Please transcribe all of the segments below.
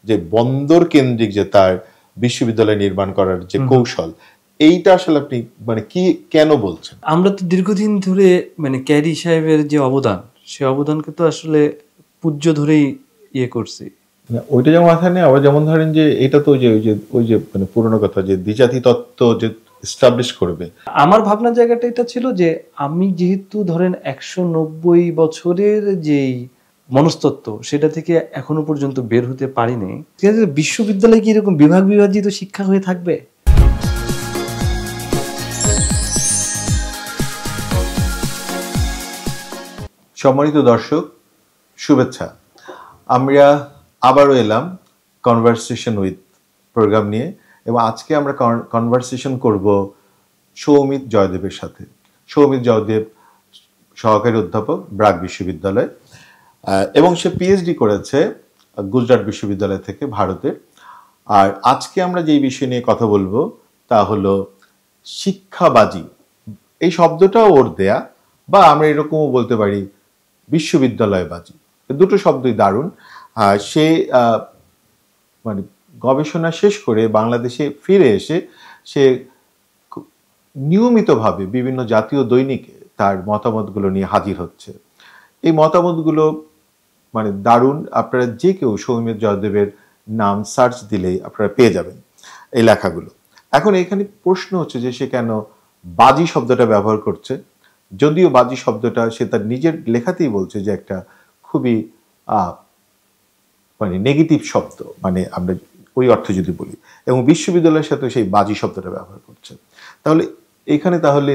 যে বন্দর কেন্দ্রিক যে তার বিশ্ববিদ্যালয় নির্মাণ করার যে কৌশল, এইটা আসলে আপনি মানে কি কেন বলছেন? আমরা তো দীর্ঘদিন ধরে মানে ক্যারি সাহেবের যে অবদান, সে অবদানকে তো আসলে পূজ্য ধরেই ইয়ে করছি। ওইটা যেমন মাথায় নেই, আবার যেমন ধরেন যে এটা তো ওই যে মানে পুরনো কথা যে দ্বিজাতি তত্ত্ব যে এস্টাবলিশ করবে। আমার ভাবনার জায়গাটা এটা ছিল যে আমি যেহেতু ধরেন 190 বছরের যেই মনস্তত্ত্ব সেটা থেকে এখনো পর্যন্ত বের হতে পারিনি, ঠিক আছে, বিশ্ববিদ্যালয়ে কি এরকম বিভাগ বিভাজিত শিক্ষা হয়ে থাকবে? সম্মানিত দর্শক, শুভেচ্ছা। আমরা আবারও এলাম কনভারসেশন উইথ প্রোগ্রাম নিয়ে, এবং আজকে আমরা কনভারসেশন করব সৌমিত জয়দেবের সাথে। সৌমিত জয়দেব সহকারী অধ্যাপক ব্রাক বিশ্ববিদ্যালয়, এবং সে পিএইচডি করেছে গুজরাট বিশ্ববিদ্যালয় থেকে, ভারতের। আর আজকে আমরা যেই বিষয় নিয়ে কথা বলবো তা হলো শিক্ষাবাজি। এই শব্দটাও ওর দেয়া, বা আমরা এরকমও বলতে পারি বিশ্ববিদ্যালয়বাজি। দুটো শব্দই দারুণ। সে মানে গবেষণা শেষ করে বাংলাদেশে ফিরে এসে সে নিয়মিতভাবে বিভিন্ন জাতীয় দৈনিকে তার মতামতগুলো নিয়ে হাজির হচ্ছে। এই মতামতগুলো মানে দারুণ। আপনারা যে কেউ সৌমিত জয়দেবের নাম সার্চ দিলেই আপনারা পেয়ে যাবেন এই লেখাগুলো। এখন এখানে প্রশ্ন হচ্ছে যে সে কেন বাজি শব্দটা ব্যবহার করছে, যদিও বাজি শব্দটা সে তার নিজের লেখাতেই বলছে যে একটা খুবই মানে নেগেটিভ শব্দ, মানে আমরা ওই অর্থে যদি বলি, এবং বিশ্ববিদ্যালয়ের সাথে সেই বাজি শব্দটা ব্যবহার করছে। তাহলে এখানে তাহলে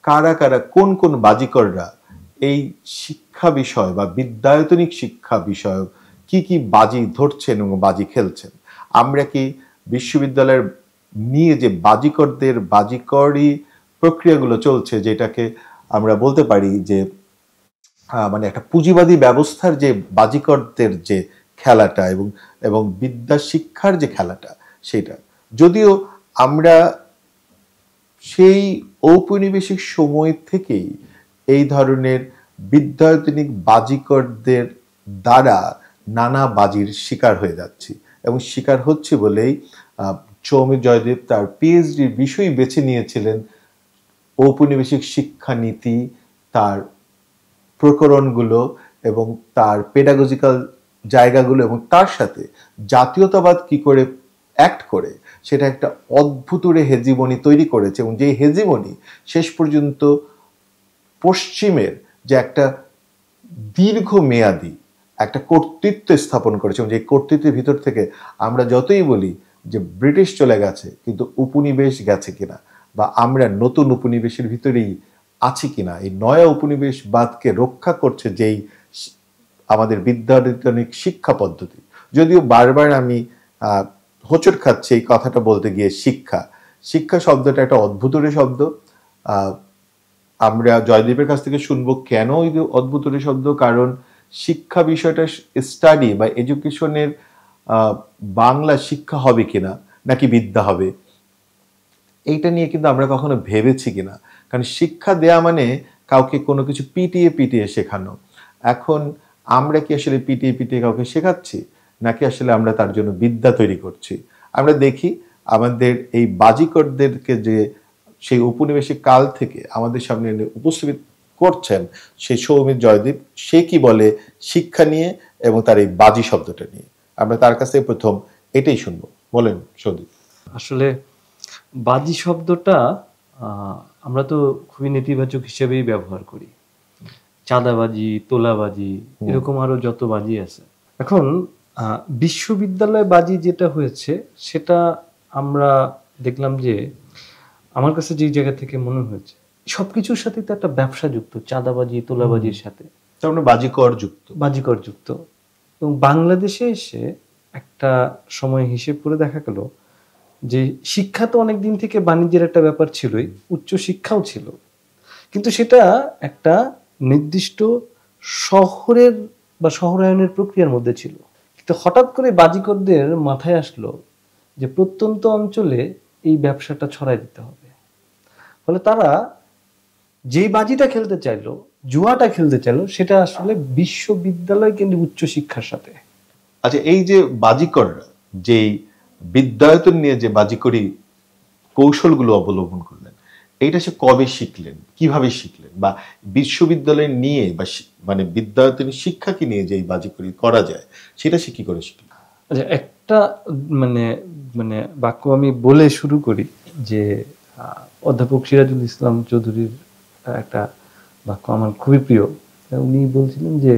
কারা কারা, কোন কোন বাজিকররা এই শিক্ষা বিষয় বা বিদ্যায়তনিক শিক্ষা বিষয়ক কি কি বাজি ধরছেন এবং বাজি খেলছেন? আমরা কি বিশ্ববিদ্যালয়ের নিয়ে যে বাজিকরদের বাজিকরি প্রক্রিয়াগুলো চলছে, যেটাকে আমরা বলতে পারি যে মানে একটা পুঁজিবাদী ব্যবস্থার যে বাজিকরদের যে খেলাটা এবং বিদ্যা শিক্ষার যে খেলাটা, সেটা যদিও আমরা সেই ঔপনিবেশিক সময় থেকেই এই ধরনের বিদ্যায়তনিক বাজিকরদের দ্বারা নানা বাজির শিকার হয়ে যাচ্ছি, এবং শিকার হচ্ছে বলেই সৌমিত জয়দেব তার পিএইচডির বিষয় বেছে নিয়েছিলেন ঔপনিবেশিক শিক্ষানীতি, তার প্রকরণগুলো এবং তার পেডাগজিক্যাল জায়গাগুলো, এবং তার সাথে জাতীয়তাবাদ কি করে অ্যাক্ট করে সেটা একটা অদ্ভুতরে হেজিমনি তৈরি করেছে, এবং যেই হেজিমনি শেষ পর্যন্ত পশ্চিমের যে একটা দীর্ঘমেয়াদী একটা কর্তৃত্ব স্থাপন করেছে, এবং যে কর্তৃত্বের ভিতর থেকে আমরা যতই বলি যে ব্রিটিশ চলে গেছে, কিন্তু উপনিবেশ গেছে কিনা, বা আমরা নতুন উপনিবেশের ভিতরেই আছি কিনা, এই নয়া উপনিবেশবাদকে রক্ষা করছে যেই আমাদের বিদ্যায়তনিক শিক্ষা পদ্ধতি। যদিও বারবার আমি হোঁচট খাচ্ছি এই কথাটা বলতে গিয়ে, শিক্ষা শব্দটা একটা অদ্ভুতরে শব্দ। আমরা জয়দীপের কাছ থেকে শুনবো কেন ওই অদ্ভুতরে শব্দ, কারণ শিক্ষা বিষয়টা স্টাডি বা এডুকেশনের বাংলা শিক্ষা হবে কিনা নাকি বিদ্যা হবে, এইটা নিয়ে কিন্তু আমরা কখনো ভেবেছি কিনা। কারণ শিক্ষা দেয়া মানে কাউকে কোনো কিছু পিটিয়ে পিটিয়ে শেখানো। এখন আমরা কি আসলে পিটিয়ে পিটিয়ে কাউকে শেখাচ্ছি, নাকি আসলে আমরা তার জন্য বিদ্যা তৈরি করছি? আমরা দেখি আমাদের এই বাজিকরদেরকে যে সেই উপনিবেশিক কাল থেকে আমাদের সামনে উপস্থিত করছেন সেই সৌমিত জয়দীপ, সে কি বলে শিক্ষা নিয়ে এবং তার এই বাজি শব্দটা নিয়ে। আমরা তার কাছে প্রথম এটাই শুনবো। বলেন সৌদীপ। আসলে বাজি শব্দটা আমরা তো খুবই নেতিবাচক হিসেবেই ব্যবহার করি। চাঁদাবাজি, তোলাবাজি, এরকম আরো যত বাজি আছে। এখন বিশ্ববিদ্যালয় বাজি যেটা হয়েছে সেটা আমরা দেখলাম যে আমার কাছে যে জায়গা থেকে মনে হয়েছে সবকিছুর সাথে তো একটা ব্যবসা যুক্ত, চাঁদাবাজি তোলাবাজির সাথে বাজিকর যুক্ত। এবং বাংলাদেশে এসে একটা সময় হিসেব করে দেখা গেল যে শিক্ষা তো অনেকদিন থেকে বাণিজ্যের একটা ব্যাপার ছিলই, উচ্চ শিক্ষাও ছিল, কিন্তু সেটা একটা নির্দিষ্ট শহরের বা শহরায়নের প্রক্রিয়ার মধ্যে ছিল। কিন্তু হঠাৎ করে বাজিকরদের মাথায় আসলো যে প্রত্যন্ত অঞ্চলে এই ব্যবসাটা ছড়াই দিতে হবে। ফলে তারা যেই বাজিটা খেলতে চাইলো, জুয়াটা খেলতে চাইলো, সেটা আসলে বিশ্ববিদ্যালয় কেন্দ্রিক উচ্চ শিক্ষার সাথে। আচ্ছা, এই যে বাজিকররা যেই বিদ্যায়তন নিয়ে যে বাজিকরি কৌশলগুলো অবলম্বন করলেন, এইটা সে কবে শিখলেন, কিভাবে শিখলেন, বা বিশ্ববিদ্যালয়ে নিয়ে বা মানে বিদ্যায়তনী শিক্ষাকে নিয়ে যে এই বাজিকরি করা যায় সেটা সে কি করে শিখলেন? আচ্ছা, একটা মানে মানে বাক্য আমি বলে শুরু করি যে অধ্যাপক সিরাজুল ইসলাম চৌধুরীর একটা বাক্য আমার খুবই প্রিয়। উনি বলছিলেন যে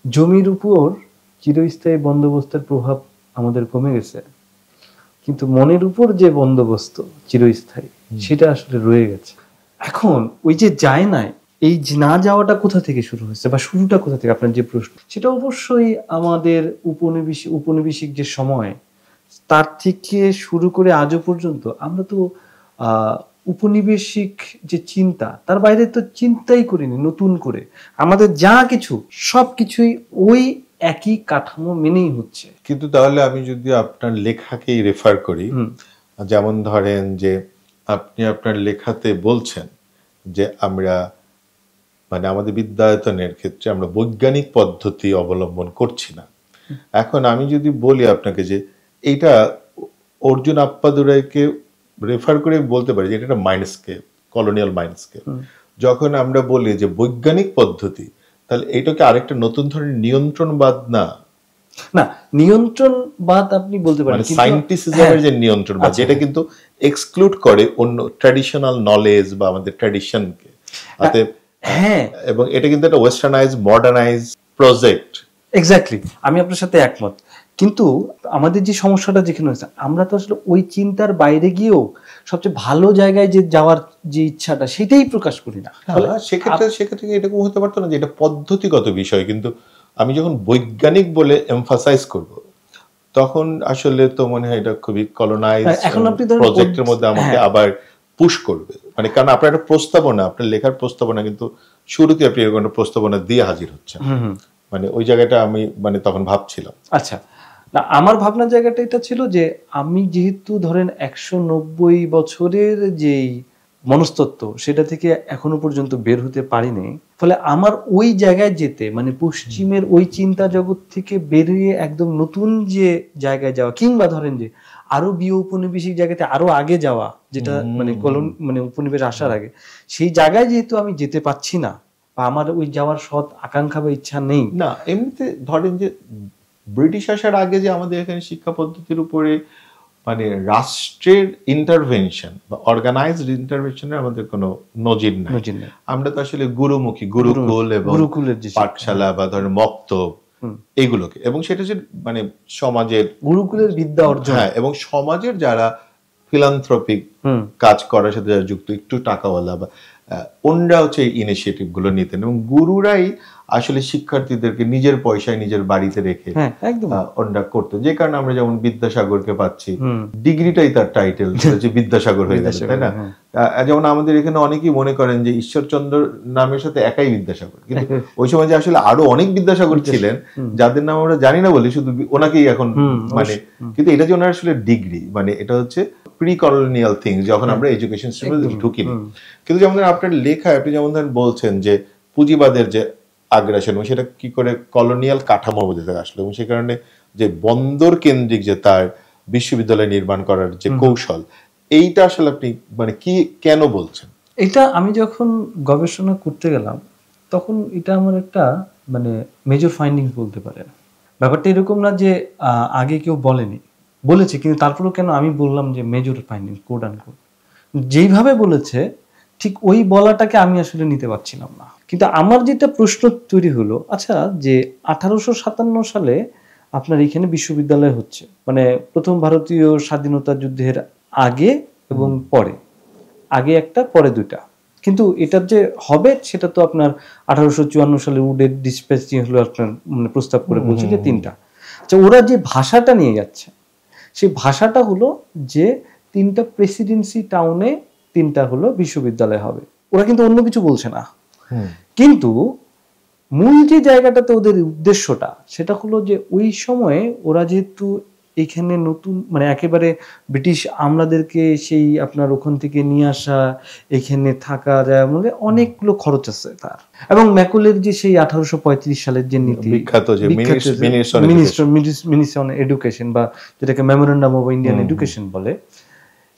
জমির উপর চিরস্থায়ী বন্দোবস্তের প্রভাব আমাদের কমে গেছে, কিন্তু মনের উপর যে বন্দোবস্ত চিরস্থায়ী সেটা আসলে রয়ে গেছে। এখন ওই যে যায় নাই, এই না যাওয়াটা কোথা থেকে শুরু হয়েছে বা শুরুটা কোথা থেকে, আপনার যে প্রশ্ন, সেটা অবশ্যই আমাদের উপনিবেশিক যে সময়, তার থেকে শুরু করে আজও পর্যন্ত আমরা তো উপনিবেশিক যে চিন্তা, তার বাইরে তো চিন্তাই করিনি নতুন করে। আমাদের যা কিছু সবকিছুই ওই একই কাঠামো মেনেই হচ্ছে। কিন্তু তাহলে আমি যদি আপনার লেখাকেই রেফার করি, যেমন ধরেন যে আপনি আপনার লেখাতে বলছেন যে আমরা মানে আমাদের বিদ্যায়তনের ক্ষেত্রে আমরা বৈজ্ঞানিক পদ্ধতি অবলম্বন করছি না। এখন আমি যদি বলি আপনাকে যে এইটা অর্জুন আপ্পাদুরাইকে রেফার করে বলতে পারি যে এটা একটা মাইন্ডস্কেপ, কলোনিয়াল মাইন্ডস্কেপ। যখন আমরা বলি যে বৈজ্ঞানিক পদ্ধতি, তাহলে এইটাকে আরেকটা নতুন ধরনের নিয়ন্ত্রণবাদ না? না, নিয়ন্ত্রণবাদ আপনি বলতে পারেন, মানে সায়েন্টিসিজমের যে নিয়ন্ত্রণবাদ, যেটা কিন্তু এক্সক্লুড করে অন্য ট্র্যাডিশনাল নলেজ বা আমাদের ট্র্যাডিশনকে। হ্যাঁ, এবং এটা কিন্তু একটা ওয়েস্টার্নাইজ মডার্নাইজ প্রজেক্ট। এক্স্যাক্টলি, আমি আপনার সাথে একমত। কিন্তু আমাদের যে সমস্যাটা যেখানে হচ্ছে, আমরা তো আসলে ওই চিন্তার বাইরে গিয়েও সবচেয়ে ভালো জায়গায় যে যাওয়ার যে ইচ্ছাটা সেটাই প্রকাশ করি না। সেক্ষেত্রে এরকম হতে পারতো না যে এটা পদ্ধতিগত বিষয়, কিন্তু আমি যখন বৈজ্ঞানিক বলে এমফাসাইজ করব তখন আসলে তো মনে হয় এটা খুবই কলোনাইজ প্রজেক্টের মধ্যে আমাকে আবার পুশ করবে। মানে কারণ আপনার একটা প্রস্তাবনা, আপনার লেখার প্রস্তাবনা কিন্তু শুরুতে আপনি এরকম একটা প্রস্তাবনা দিয়ে হাজির হচ্ছেন, মানে ওই জায়গাটা আমি মানে তখন ভাবছিলাম। আচ্ছা, না, আমার ভাবনার জায়গাটা এটা ছিল যে আমি যেহেতু ধরেন 190 বছরের যেই মনস্তত্ত্ব সেটা থেকে এখনো পর্যন্ত বের হতে পারিনি, ফলে আমার ওই জায়গায় যেতে, মানে পশ্চিমের ওই চিন্তা জগৎ থেকে বেরিয়ে একদম নতুন যে জায়গায় যাওয়া, কিংবা ধরেন যে আরো উপনিবেশিক জায়গাতে আরো আগে যাওয়া, যেটা মানে উপনিবেশ আসার আগে, সেই জায়গায় যেহেতু আমি যেতে পাচ্ছি না বা আমার ওই যাওয়ার সৎ আকাঙ্ক্ষা বা ইচ্ছা নেই। না, এমনিতে ধরেন যে ব্রিটিশ আসার আগে যে আমাদের এখানে শিক্ষা পদ্ধতির উপরে মানে রাষ্ট্রের ইন্টারভেনশন বা অর্গানাইজড ইন্টারভেনশনের আমাদের কোনো নজির নাই। আমরা তো আসলে গুরুমুখী, গুরুকুল এবং পাঠশালা বা ধরেন মক্তব এগুলোকে, এবং সেটা হচ্ছে মানে সমাজের গুরুকুলের বিদ্যা অর্জন, এবং সমাজের যারা ফিলান্থ্রপিক কাজ করার সাথে যারা যুক্ত, একটু টাকাওয়ালা বা অন্যরা হচ্ছে ইনিশিয়েটিভ গুলো নিতেন, এবং গুরুরাই আসলে শিক্ষার্থীদেরকে নিজের পয়সায় নিজের বাড়িতে রেখে অন্যরা করতেন। যে কারণে আমরা যেমন বিদ্যাসাগরকে পাচ্ছি, ডিগ্রিটাই তার টাইটেল, যে বিদ্যাসাগর হয়ে গেছে, তাই না? যেমন আমাদের এখানে অনেকেই মনে করেন যে ঈশ্বরচন্দ্র নামের সাথে একাই বিদ্যাসাগর, কিন্তু ওই সময় যে আসলে আরো অনেক বিদ্যাসাগর ছিলেন যাদের নাম আমরা জানি না বলে শুধু ওনাকেই এখন মানে, কিন্তু এটা যে ওনার আসলে ডিগ্রি, মানে এটা হচ্ছে প্রি কলোনিয়াল থিংস, যখন আমরা এডুকেশন সিস্টেমে ঢুকিনি। কিন্তু যেমন আপনার লেখায় আপনি যেমন বলছেন যে পুঁজিবাদের যে আগ্রাসন, সেটা কি করে কলোনিয়াল কাঠামোর মধ্যে থেকে আসলো, এবং সে কারণে যে বন্দর কেন্দ্রিক যে তার বিশ্ববিদ্যালয় নির্মাণ করার যে কৌশল, এইটা আসলে আপনি মানে কি কেন বলছেন? এটা আমি যখন গবেষণা করতে গেলাম তখন এটা আমার একটা মানে মেজর ফাইন্ডিংস বলতে পারেন। ব্যাপারটা এরকম না যে আগে কেউ বলেছে, কিন্তু তারপরেও কেন আমি বললাম যে মেজর ফাইন্ডিংস, কোড আনকোড, যেইভাবে বলেছে ঠিক ওই বলাটাকে আমি আসলে নিতে পারছিলাম না। কিন্তু আমার যেটা প্রশ্ন তৈরি হলো, আচ্ছা, যে 1857 সালে আপনার এখানে বিশ্ববিদ্যালয় হচ্ছে, মানে প্রথম ভারতীয় স্বাধীনতা যুদ্ধের আগে এবং পরে, আগে একটা পরে দুইটা, কিন্তু এটার যে হবে সেটা তো আপনার 1854 সালে উডের ডিসপ্যাচ হলো আপনার মানে প্রস্তাব করে বলছে যে 3টা। আচ্ছা, ওরা যে ভাষাটা নিয়ে যাচ্ছে সেই ভাষাটা হলো যে 3টা প্রেসিডেন্সি টাউনে 3টা হলো বিশ্ববিদ্যালয় হবে। ওরা কিন্তু অন্য কিছু বলছে না, কিন্তু মূল যে জায়গাটাতে ওদের উদ্দেশ্যটা সেটা হলো যে ওই সময়ে ওরা যেহেতু এইখানে নতুন মানে একেবারে ব্রিটিশ আমলাদেরকে সেই আপনার ওখান থেকে নিয়ে আসা, এখানে থাকা যায় মানে অনেকগুলো খরচ আছে তার। এবং ম্যাকলের যে সেই 1835 সালের যে নীতি, বিখ্যাত যে মিনিস্ট্রি অন এডুকেশন বা যেটাকে মেমোরেন্ডাম অফ ইন্ডিয়ান এডুকেশন বলে,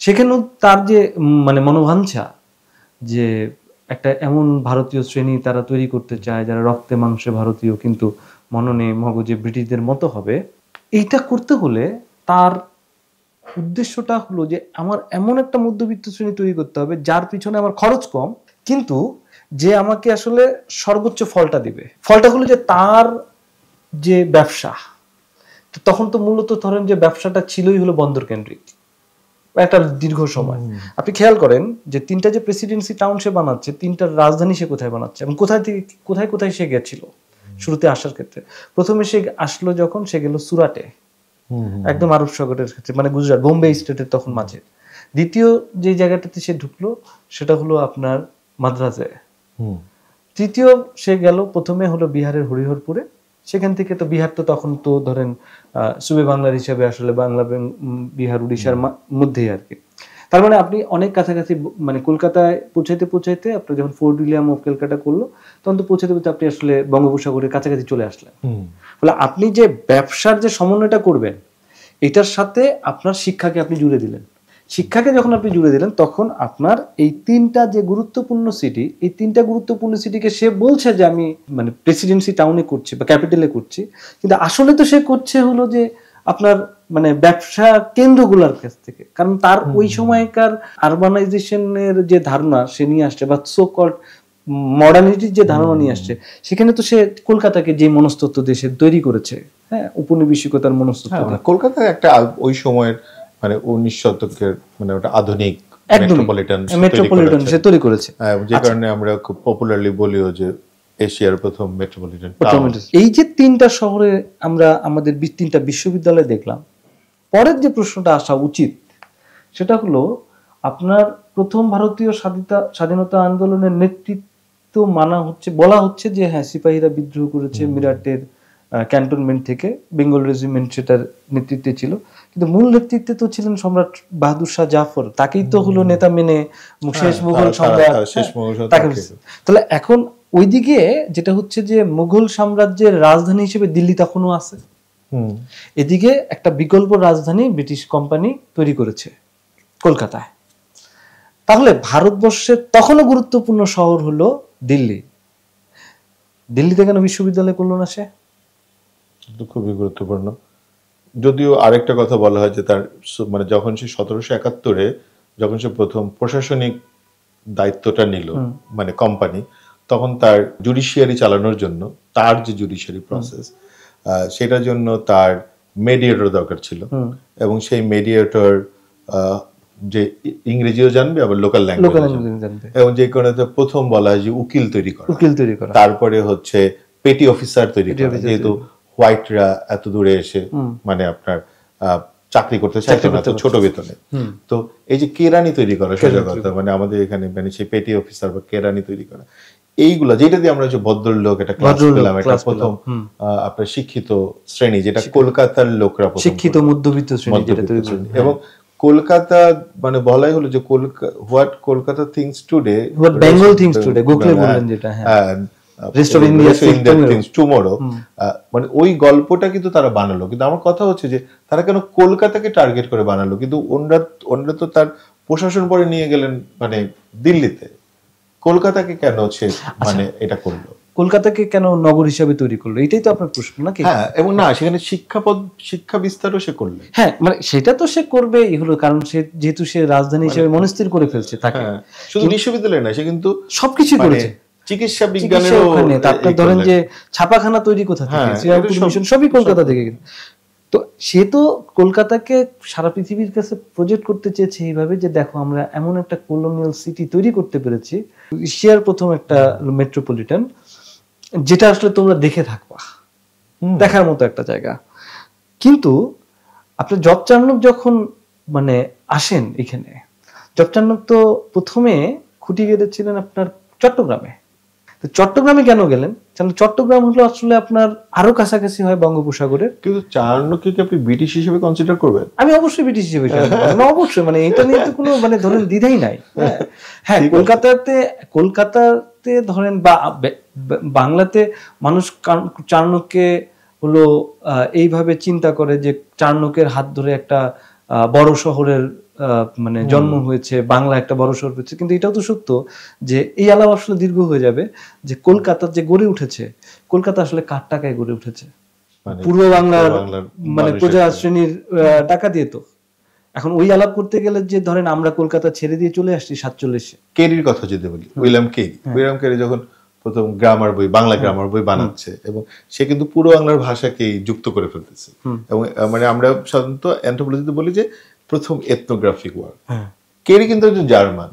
সেখানেও তার যে মানে মনোবাঞ্ছা যে একটা এমন ভারতীয় শ্রেণী তারা তৈরি করতে চায় যারা রক্তে মাংসে ভারতীয় কিন্তু মননে মগজে ব্রিটিশদের মতো হবে, এইটা করতে হলে তার উদ্দেশ্যটা হলো যে আমার এমন একটা মধ্যবিত্ত শ্রেণী তৈরি করতে হবে যার পিছনে আমার খরচ কম, কিন্তু যে আমাকে আসলে সর্বোচ্চ ফলটা দিবে। ফলটা হলো যে তার যে ব্যবসা, তখন তো মূলত ধরেন যে ব্যবসাটা ছিলই হলো বন্দর কেন্দ্রিক একটা দীর্ঘ সময়। আপনি খেয়াল করেন যে 3টা যে প্রেসিডেন্সি টাউন সে বানাচ্ছে, 3টার রাজধানী সে কোথায় বানাচ্ছে এবং কোথায় থেকে কোথায় কোথায় সে গেছিল শুরুতে আসার ক্ষেত্রে। প্রথমে সে আসলো যখন সে গেল সুরাটে, একদম আরব সাগরের ক্ষেত্রে মানে গুজরাট বোম্বে স্টেটের তখন মাঝে। দ্বিতীয় যে জায়গাটাতে সে ঢুকলো সেটা হলো আপনার মাদ্রাজে। তৃতীয় সে গেল প্রথমে হলো বিহারের হরিহরপুরে, সেখান থেকে তো বিহার তো তখন তো ধরেন সুবে বাংলার হিসাবে আসলে বাংলা বিহার উড়িষ্যার মধ্যেই আর কি। তার মানে আপনি অনেক কাছাকাছি মানে কলকাতায় পৌঁছাইতে পৌঁছাইতে আপনার যখন ফোর্ট উইলিয়াম অফ ক্যালকাটা করলো তখন তো পৌঁছাতে পৌঁছাতে আপনি আসলে বঙ্গোপসাগরের কাছাকাছি চলে আসলেন। ফলে আপনি যে ব্যবসার যে সমন্বয়টা করবেন এটার সাথে আপনার শিক্ষাকে আপনি জুড়ে দিলেন। শিক্ষাকে যখন আপনি জুড়ে দিলেন তখন আপনার এই 3টা যে গুরুত্বপূর্ণ সিটি, এই 3টা গুরুত্বপূর্ণ সিটিকে সে বলছে যে আমি মানে প্রেসিডেন্সি টাউনে করছি বা ক্যাপিটালে করছি, কিন্তু আসলে তো সে করছে হলো যে আপনার মানে ব্যবসা কেন্দ্রগুলোর কাছ থেকে। কারণ তার ওই সময়কার আরবানাইজেশনের যে ধারণা সে নিয়ে আসছে বা সো কল্ড মডার্নিটির যে ধারণা নিয়ে আসছে, সেখানে তো সে কলকাতাকে যে মনস্তত্ত্ব দেশে তৈরি করেছে, হ্যাঁ, উপনিবেশিকতার মনস্তত্ত্ব। কলকাতায় একটা ওই সময়ের মানে 19 শতকের মানে ওটা আধুনিক মেট্রোপলিটন সে তৈরি করেছে, যে কারণে আমরা খুব পপুলারলি বলিও যে এশিয়ার প্রথম মেট্রোপলিটন। এই যে 3টা শহরে আমরা আমাদের 3টা বিশ্ববিদ্যালয় দেখলাম, পরের যে প্রশ্নটা আসা উচিত সেটা হলো আপনার প্রথম ভারতীয় স্বাধীনতা আন্দোলনের নেতৃত্ব মানা হচ্ছে, বলা হচ্ছে যে হ্যাঁ সিপাহীরা বিদ্রোহ করেছে মিরাটের ক্যান্টনমেন্ট থেকে, বেঙ্গল রেজিমেন্ট সেটার নেতৃত্বে ছিল, কিন্তু মূল নেতৃত্বে তো ছিলেন সম্রাট বাহাদুর শাহ জাফর, তাকেই তো হলো নেতা মেনে শেষ মুঘল সম্রাট তাকে। তাহলে এখন ওইদিকে যেটা হচ্ছে যে মুঘল সাম্রাজ্যের রাজধানী হিসেবে দিল্লি তখনও আছে, এদিকে একটা বিকল্প রাজধানী ব্রিটিশ কোম্পানি তৈরি করেছে কলকাতায়। তাহলে ভারতবর্ষের তখনও গুরুত্বপূর্ণ শহর হলো দিল্লি, দিল্লিতে কেন বিশ্ববিদ্যালয় করলো না সে? খুবই গুরুত্বপূর্ণ। যদিও আরেকটা কথা বলা হয় যে তার মানে যখন সে 1771-এ যখন সে প্রথম প্রশাসনিক দায়িত্বটা নিল মানে কোম্পানি, তখন তার জুডিশিয়ারি চালানোর জন্য তার যে জুডিশিয়ারি প্রসেস সেটার জন্য তার মেডিয়েটর দরকার ছিল, এবং সেই মেডিয়েটর যে ইংরেজিও জানবে আবার লোকাল ল্যাঙ্গুয়েজ জানবে, এবং যে কারণে প্রথম বলা হয় যে উকিল তৈরি করা, তারপরে হচ্ছে পেটি অফিসার তৈরি করা, যেহেতু হোয়াইটরা এত দূরে এসে মানে আপনার চাকরি করতে চাইতো না ছোট বেতনে। তো এই যে কেরানি তৈরি করা, সোজা কথা মানে আমাদের এখানে মানে সেই পেটি অফিসার বা কেরানি তৈরি করা, এইগুলা যেটা দিয়ে আমরা যে ভদ্রলোক একটা ক্লাস পেলাম, একটা প্রথম আপনার শিক্ষিত শ্রেণী যেটা কলকাতার লোকরা শিক্ষিত মধ্যবিত্ত শ্রেণী যেটা তৈরি করে, এবং কলকাতা মানে বলাই হলো যে what Kolkata things today, what Bengal things today, Gokhale বললেন যেটা, হ্যাঁ rest of India things tomorrow, মানে ওই গল্পটা কিন্তু তারা বানালো। কিন্তু আমার কথা হচ্ছে যে তারা কেন কলকাতাকে টার্গেট করে বানালো, কিন্তু ওনারা তো তার প্রশাসন পরে নিয়ে গেলেন মানে দিল্লিতে, কলকাতাকে কেন হচ্ছে মানে এটা করলো, কলকাতাকে কেন নগর হিসাবে তৈরি করলো, এটাই তো আপনার প্রশ্ন নাকি? হ্যাঁ, এবং না সেখানে শিক্ষা বিস্তারও সে করলে, হ্যাঁ মানে সেটা তো সে করবেই হলো, কারণ সে যেহেতু সে রাজধানী হিসেবে মনস্থির করে ফেলছে তাকে, শুধু বিশ্ববিদ্যালয় না সে কিন্তু সবকিছু করেছে, চিকিৎসা বিজ্ঞানেরও আপনার ধরেন যে ছাপাখানা তৈরি কোথা থেকে, সবই কলকাতা থেকে। তো সে তো কলকাতাকে সারা পৃথিবীর কাছে প্রজেক্ট করতে চেয়েছে এইভাবে যে দেখো আমরা এমন একটা কলোনিয়াল সিটি তৈরি করতে পেরেছি, এশিয়ার প্রথম একটা মেট্রোপলিটন, যেটা আসলে তোমরা দেখে থাকবা, দেখার মতো একটা জায়গা। কিন্তু আপনি জব চার্নক যখন মানে আসেন এখানে, জব চার্নক তো প্রথমে খুঁটি গেড়েছিলেন আপনার চট্টগ্রামে। তো চট্টগ্রামে কেন গেলেন? কারণ চট্টগ্রাম হলো আসলে আপনার আরো কাছাকাছি হয় বঙ্গোপসাগরের। কিন্তু চাণক্যকে কি আপনি ব্রিটিশ হিসেবে কনসিডার করবেন? আমি অবশ্যই ব্রিটিশ হিসেবে অবশ্যই, মানে এটা নিয়ে তো কোনো মানে ধরেন দ্বিধাই নাই। হ্যাঁ, কলকাতাতে ধরেন বা বাংলাতে মানুষ চাণক্যকে হলো এইভাবে চিন্তা করে যে চাণক্যের হাত ধরে একটা বড় শহরের মানে জন্ম হয়েছে, বাংলা একটা বড় শহর হয়েছে। কিন্তু এটাও তো সত্য যে এই আলাপ আসলে দীর্ঘ হয়ে যাবে, যে কলকাতা যে গড়ে উঠেছে, কলকাতা আসলে কার টাকায় গড়ে উঠেছে? পূর্ব বাংলার মানে প্রজা শ্রেণীর টাকা দিয়ে। তো এখন ওই আলাপ করতে গেলে যে ধরেন আমরা কলকাতা ছেড়ে দিয়ে চলে আসছি 47-এ। কেরির কথা যদি বলি, উইলিয়াম কেরি যখন প্রথম গ্রামার বই, বাংলা গ্রামার বই বানাচ্ছে, এবং সে কিন্তু পুরো বাংলার ভাষাকেই যুক্ত করে ফেলতেছে। এবং মানে আমরা সাধারণত অ্যানথ্রোপোলজিতে বলি যে প্রথম এথনোগ্রাফিক ওয়ার্ক। কেরি কিন্তু একজন জার্মান,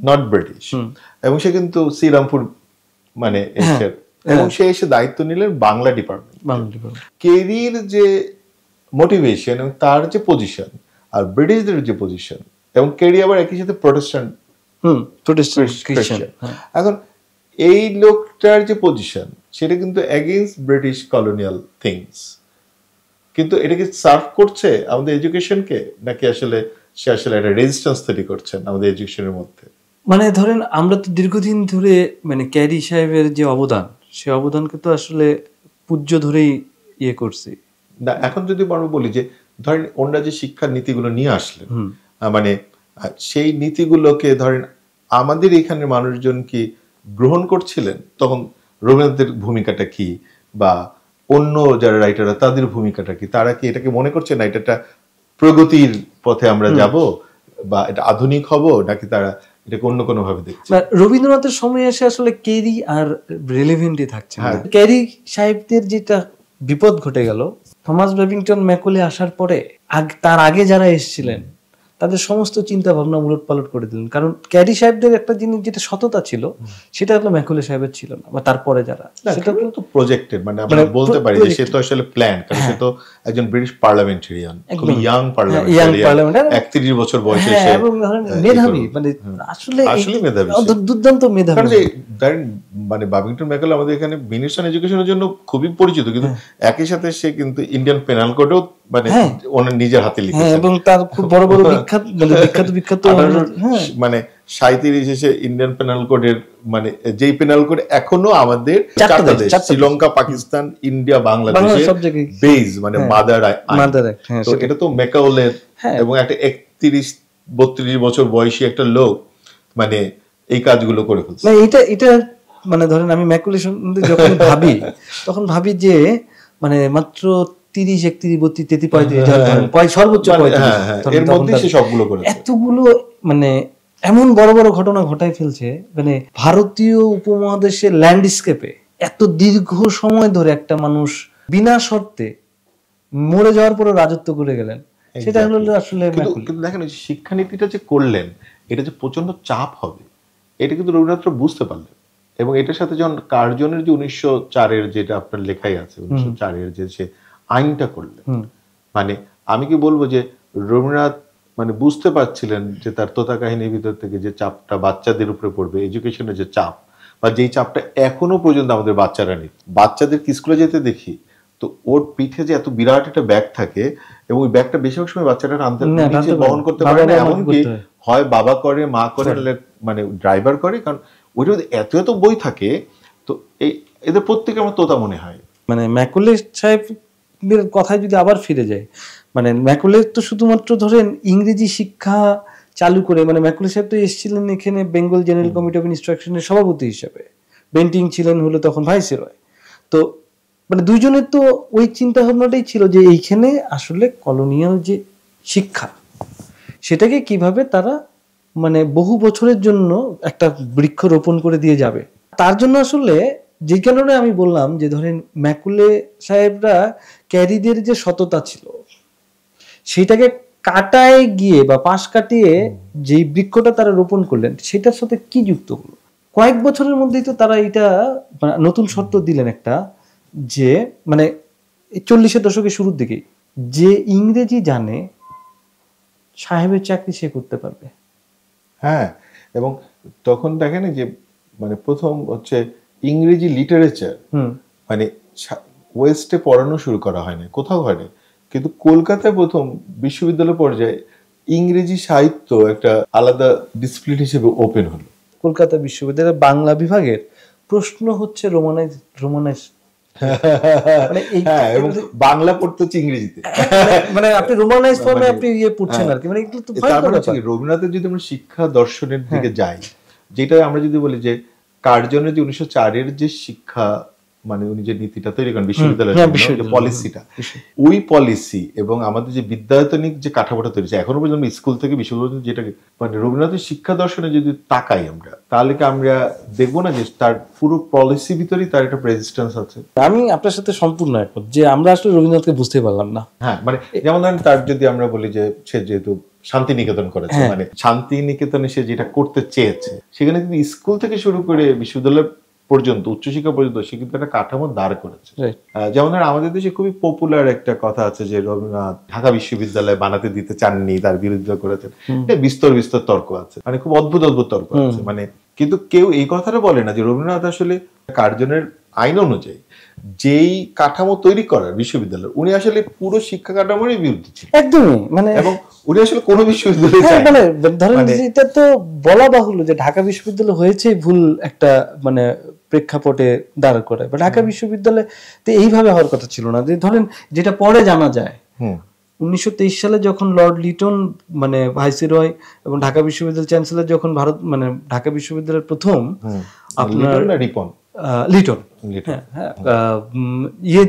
নট ব্রিটিশ, এবং সে কিন্তু শ্রীরামপুর মানে এবং সে এসে দায়িত্ব নিলেন বাংলা ডিপার্টমেন্ট। কেরির যে মোটিভেশন এবং তার যে পজিশন আর ব্রিটিশদের যে পজিশন, এবং কেরি আবার একই সাথে প্রোটেস্ট্যান্ট খ্রিস্টান। এখন এই লোকটার যে পজিশন সেটা কিন্তু এগেইনস্ট ব্রিটিশ কলোনিয়াল থিংস, কিন্তু এটা কি সার্ভ করছে আমাদের এডুকেশনকে, নাকি আসলে সে আসলে একটা রেজিস্ট্যান্স তৈরি করছেন আমাদের এডুকেশনের মধ্যে? মানে ধরেন আমরা তো দীর্ঘদিন ধরে মানে ক্যারি সাহেবের যে অবদান, সে অবদানকে তো আসলে পূজ্য ধরেই ইয়ে করছি না। এখন যদি আমরা বলি যে ধরেন ওনারা যে শিক্ষার নীতিগুলো নিয়ে আসলেন, মানে সেই নীতিগুলোকে ধরেন আমাদের এখানে মানুষজন কি গ্রহণ করছিলেন? তখন রবীন্দ্রনাথের ভূমিকাটা কি, বা অন্য যারা রাইটাররা তাদের ভূমিকাটা কি? তারা কি এটাকে মনে করছে না এটা একটা প্রগতির পথে আমরা যাব, বা এটা আধুনিক হব, নাকি তারা এটাকে অন্য কোনো ভাবে দেখছে? রবীন্দ্রনাথের সময় এসে আসলে ক্যারি আর রিলেভেন্টই থাকছে না। ক্যারি সাহেবদের যেটা বিপদ ঘটে গেল, থমাস বেবিংটন ম্যাকলে আসার পরে তার আগে যারা এসেছিলেন তাদের সমস্ত চিন্তা ভাবনা উলটপালট করে দিলেন। কারণ ক্যারি সাহেবদের একটা জিনিস যেটা সততা ছিল, সেটা হলো ম্যাকলে সাহেবের ছিল না, বা তারপরে যারা, সেটা তো প্রজেক্টেড। মানে আমরা বলতে পারি যে সে তো আসলে প্ল্যান, কারণ সে তো একজন ব্রিটিশ পার্লামেন্টারিয়ান, খুব ইয়াং পার্লামেন্টারিয়ান, 31 বছর বয়সে সে মেধাবী, মানে আসলে মেধাবী, দুর্দান্ত মেধাবী। কারণ যে মানে বাবিংটন ম্যাকলে আমাদের এখানে মিনিস্টার এডুকেশনের জন্য খুবই পরিচিত, কিন্তু একই সাথে সে কিন্তু ইন্ডিয়ান পেনাল কোডেও মানে ওনার নিজের হাতে লিখেছেন, এবং তার খুব বড় বড় বিখ্যাত মানে 37 ইন্ডিয়ান পেনাল কোডের, মানে যেই পেনাল কোড এখনো আমাদের শ্রীলঙ্কা, পাকিস্তান, ইন্ডিয়া, বাংলাদেশের বেস, মানে মাদার অ্যাক্ট। তো এটা তো ম্যাকাওলের, এবং একটা 31-32 বছর বয়সী একটা লোক মানে এই কাজগুলো করে ফেলছে। এটা মানে ধরেন আমি ম্যাকুলে যখন ভাবি, তখন ভাবি যে মানে মাত্র 30, 31, 32, 33, সর্বোচ্চ 35, এর মধ্যে সে সবগুলো করেছে। এতগুলো মানে এমন বড় বড় ঘটনা ঘটাই ফেলছে, মানে ভারতীয় উপমহাদেশের ল্যান্ডস্কেপে এত দীর্ঘ সময় ধরে একটা মানুষ বিনা শর্তে মরে যাওয়ার পরে রাজত্ব করে গেলেন। সেটা হলো আসলে কিন্তু দেখেন শিক্ষানীতিটা যে করলেন, এটা যে প্রচন্ড চাপ হবে এটা কিন্তু রবীন্দ্রনাথ বুঝতে পারলেন। এবং এটার সাথে যখন কার্জনের যে 1904-এর যেটা আপনার লেখাই আছে, 1904-এর যে সে আইনটা করলেন, মানে আমি কি বলবো যে রবীন্দ্রনাথ মানে বুঝতে পারছিলেন যে তার তোতা কাহিনীর ভিতর থেকে যে চাপটা বাচ্চাদের উপরে পড়বে, এডুকেশনের যে চাপ, বা যেই চাপটা এখনো পর্যন্ত আমাদের বাচ্চারা নেই। বাচ্চাদের স্কুলে যেতে দেখি তো ওর পিঠে যে এত বিরাট একটা ব্যাগ থাকে, এবং ওই ব্যাগটা বেশিরভাগ সময় বাচ্চারা নিচে বহন করতে পারে না, এমনকি হয় বাবা করে, মা করে, মানে ড্রাইভার করে, কারণ ওইটা এত এত বই থাকে। তো এই এদের প্রত্যেকে আমার তোতা মনে হয়। মানে ম্যাকুলে সাহেবের কথায় যদি আবার ফিরে যায়, মানে ম্যাকুলে তো শুধুমাত্র ধরেন ইংরেজি শিক্ষা চালু করে, মানে ম্যাকুলে সাহেব তো এসেছিলেন এখানে বেঙ্গল জেনারেল কমিটি অফ ইনস্ট্রাকশনের সভাপতি হিসেবে, বেন্টিং ছিলেন হলো তখন ভাইসরয়। তো মানে দুইজনের তো ওই চিন্তা ভাবনাটাই ছিল যে এইখানে আসলে কলোনিয়াল যে শিক্ষা, সেটাকে কিভাবে তারা মানে বহু বছরের জন্য একটা বৃক্ষ রোপণ করে দিয়ে যাবে। তার জন্য আসলে যে কারণে আমি বললাম যে ধরেন ম্যাকুলে সাহেবরা ক্যারিদের যে সততা ছিল, সেটাকে কাটায় গিয়ে বা পাশ কাটিয়ে যেই বৃক্ষটা তারা রোপণ করলেন, সেটার সাথে কি যুক্ত হলো? কয়েক বছরের মধ্যেই তো তারা এটা নতুন শর্ত দিলেন একটা, যে মানে 40-এর দশকের শুরুর দিকে যে ইংরেজি জানে সাহেবের চাকরি সে করতে পারবে। হ্যাঁ, এবং তখন দেখেন যে মানে প্রথম হচ্ছে ইংরেজি লিটারেচার মানে ওয়েস্টে পড়ানো শুরু করা হয়নি, কোথাও হয়নি, কিন্তু কলকাতায় প্রথম বিশ্ববিদ্যালয় পর্যায়ে ইংরেজি সাহিত্য একটা আলাদা ডিসিপ্লিন হিসেবে ওপেন হলো। কলকাতা বিশ্ববিদ্যালয়ের বাংলা বিভাগের প্রশ্ন হচ্ছে রোমানাইজ মানে এবং বাংলা পড়তে হচ্ছে ইংরেজিতে, মানে আপনি রোমানাইজ ফর্মে আপনি পড়ছেন আর কি, মানে এগুলো তো রবীন্দ্রনাথের যদি আমরা শিক্ষা দর্শনের দিকে যাই, যেটা আমরা যদি বলি যে কার্জনের যে 1904 যে শিক্ষা মানে উনি যে নীতিটা তৈরি করেন বিশ্ববিদ্যালয়ের পলিসিটা, ওই পলিসি এবং আমাদের যে বিদ্যায়তনিক যে কাঠামোটা তৈরি হয়েছে এখনো পর্যন্ত স্কুল থেকে বিশ্ববিদ্যালয় যেটা মানে রবীন্দ্রনাথের শিক্ষা দর্শনে যদি তাকাই আমরা, তাহলে কি আমরা দেখবো না যে তার পুরো পলিসি ভিতরেই তার একটা প্রেসিস্টেন্স আছে। আমি আপনার সাথে সম্পূর্ণ একমত যে আমরা আসলে রবীন্দ্রনাথকে বুঝতে পারলাম না। হ্যাঁ, মানে যেমন ধরেন তার যদি আমরা বলি যে সে যেহেতু শান্তিনিকেতন করেছে, মানে শান্তিনিকেতনে সে যেটা করতে চেয়েছে সেখানে কিন্তু স্কুল থেকে শুরু করে বিশ্ববিদ্যালয় পর্যন্ত উচ্চশিক্ষা পর্যন্ত সে কিন্তু একটা কাঠামো দাঁড় করেছে। যেমন আমাদের দেশে খুবই পপুলার একটা কথা আছে যে রবীন্দ্রনাথ ঢাকা বিশ্ববিদ্যালয় বানাতে দিতে চাননি, তার বিরোধিতা করেছেন, বিস্তর তর্ক আছে, মানে খুব অদ্ভুত তর্ক আছে, মানে কিন্তু কেউ এই কথাটা বলে না যে রবীন্দ্রনাথ আসলে কার্জনের আইন অনুযায়ী যেই কাঠামো তৈরি করার বিশ্ববিদ্যালয়, উনি আসলে পুরো শিক্ষা কাঠামোরই বিরুদ্ধে ছিলেন একদমই, মানে এবং উনি আসলে কোন বিশ্ববিদ্যালয় মানে ধরেন এটা তো বলা বাহুল্য যে ঢাকা বিশ্ববিদ্যালয় হয়েছে ভুল একটা মানে প্রেক্ষাপটে দাঁড় করায়, বা ঢাকা বিশ্ববিদ্যালয় তো এইভাবে হওয়ার কথা ছিল না। যে ধরেন যেটা পরে জানা যায় 1923 সালে যখন লর্ড লিটন মানে ভাইসরয় এবং ঢাকা বিশ্ববিদ্যালয়ের চ্যান্সেলর যখন ভারত মানে ঢাকা বিশ্ববিদ্যালয়ের প্রথম আপনার লিটন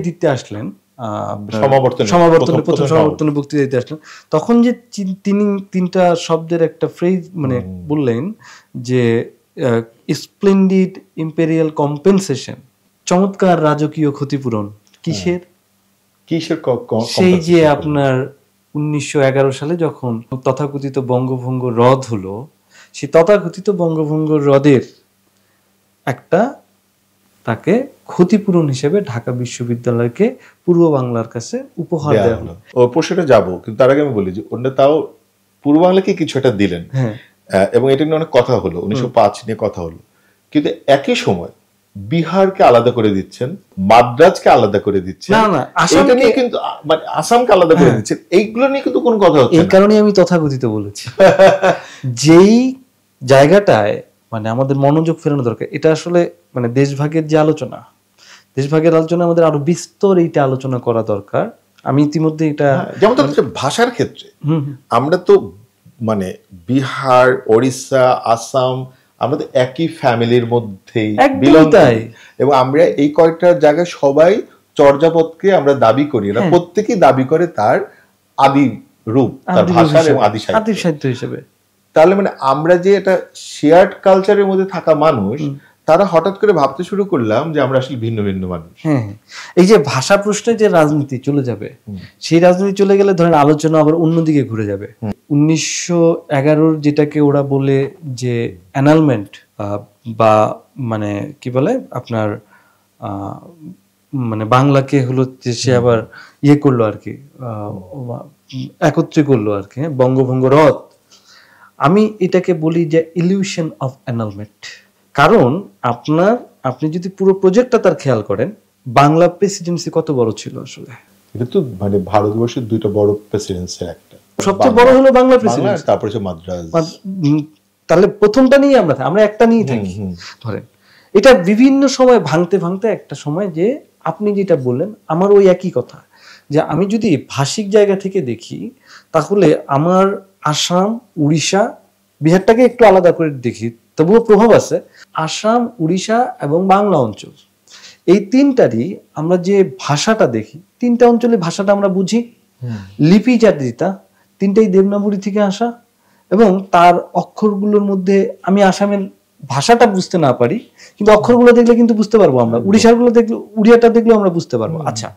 দিতে আসলেন, সমাবর্তনে বক্তৃতা দিতে আসলেন, তখন যে তিনি তিনটা শব্দের একটা ফ্রেজ মানে বললেন যে স্প্লেন্ডিড ইম্পেরিয়াল কম্পেনসেশন, চমৎকার রাজকীয় ক্ষতিপূরণ। কিসের? সেই যে আপনার 1911 সালে যখন তথাকথিত বঙ্গভঙ্গ রদ হলো, সেই তথাকথিত বঙ্গভঙ্গ রদের একটা তাকে ক্ষতিপূরণ হিসেবে ঢাকা বিশ্ববিদ্যালয়কে পূর্ব বাংলার কাছে উপহার দেওয়া হলো। ও প্রশ্নটা যাবো, কিন্তু তার আগে আমি বলি যে অন্য তাও পূর্ব বাংলাকে কিছু একটা দিলেন, এবং এটা নিয়ে অনেক কথা হলো, 1905 নিয়ে কথা হলো, কিন্তু একই সময় বিহারকে আলাদা করে দিচ্ছেন, মাদ্রাজকে আলাদা করে দিচ্ছেন, কিন্তু মানে আসামকে আলাদা করে দিচ্ছেন, এইগুলো নিয়ে কিন্তু কোনো কথা হচ্ছে না। এই কারণে আমি তথাকথিত বলেছি যেই জায়গাটায় মানে আমাদের মনোযোগ ফেরানো দরকার, এটা আসলে মানে দেশভাগের যে আলোচনা, দেশভাগের আলোচনা আমাদের আরো বিস্তর এইটা আলোচনা করা দরকার। আমি ইতিমধ্যে এটা যেমন ভাষার ক্ষেত্রে আমরা তো মানে বিহার, ওড়িশা, আসাম আমাদের একই ফ্যামিলির মধ্যেই বিলং করি, এবং আমরা এই কয়েকটা জায়গায় সবাই চর্যাপদকে আমরা দাবি করি, না প্রত্যেকেই দাবি করে তার আদি রূপ, তার ভাষা এবং আদি সাহিত্য হিসেবে। তাহলে মানে আমরা যে এটা শেয়ার্ড কালচারের মধ্যে থাকা মানুষ, তারা হঠাৎ করে ভাবতে শুরু করলাম যে আমরা আসলে ভিন্ন ভিন্ন মানুষ। এই যে ভাষা প্রশ্নে যে রাজনীতি চলে যাবে, সেই রাজনীতি চলে গেলে ধরেন আলোচনা আবার অন্যদিকে ঘুরে যাবে। 1911 যেটাকে ওরা বলে যে অ্যানালমেন্ট বা মানে কি বলে আপনার মানে বাংলাকে হলো যে সে আবার ইয়ে করলো আর কি, একত্রে করলো আর কি, বঙ্গভঙ্গ রদ। আমি এটাকে বলি যে ইলিউশন অফ অ্যানালমেন্ট। কারণ আপনি যদি পুরো প্রজেক্টটা তার খেয়াল করেন, বাংলা প্রেসিডেন্সি কত বড় ছিল আসলে? এটা তো মানে ভারতবর্ষের দুইটা বড় প্রেসিডেন্সির একটা, সবচেয়ে বড় হলো বাংলা প্রেসিডেন্সি, তারপরে মাদ্রাজ। তাহলে প্রথমটা নিয়ে আমরা একটা নিয়ে থাকি ধরেন। এটা বিভিন্ন সময় ভাঙতে ভাঙতে একটা সময় যে আপনি যেটা বললেন আমার ওই একই কথা, যে আমি যদি ভাষিক জায়গা থেকে দেখি তাহলে আমার আসাম, উড়িষ্যা, বিহারটাকে একটু আলাদা করে দেখি তবুও প্রভাব আছে। আসাম, উড়িষ্যা এবং বাংলা অঞ্চল, এই তিনটারই আমরা যে ভাষাটা দেখি, তিনটা অঞ্চলে ভাষাটা আমরা বুঝি। লিপি জাতিটা তিনটাই দেবনাগরী থেকে আসা, এবং তার অক্ষরগুলোর মধ্যে আমি আসামের ভাষাটা বুঝতে না পারি কিন্তু অক্ষরগুলো দেখলে কিন্তু বুঝতে পারবো আমরা, উড়িষ্যার গুলো দেখলে, উড়িয়াটা দেখলেও আমরা বুঝতে পারবো। আচ্ছা,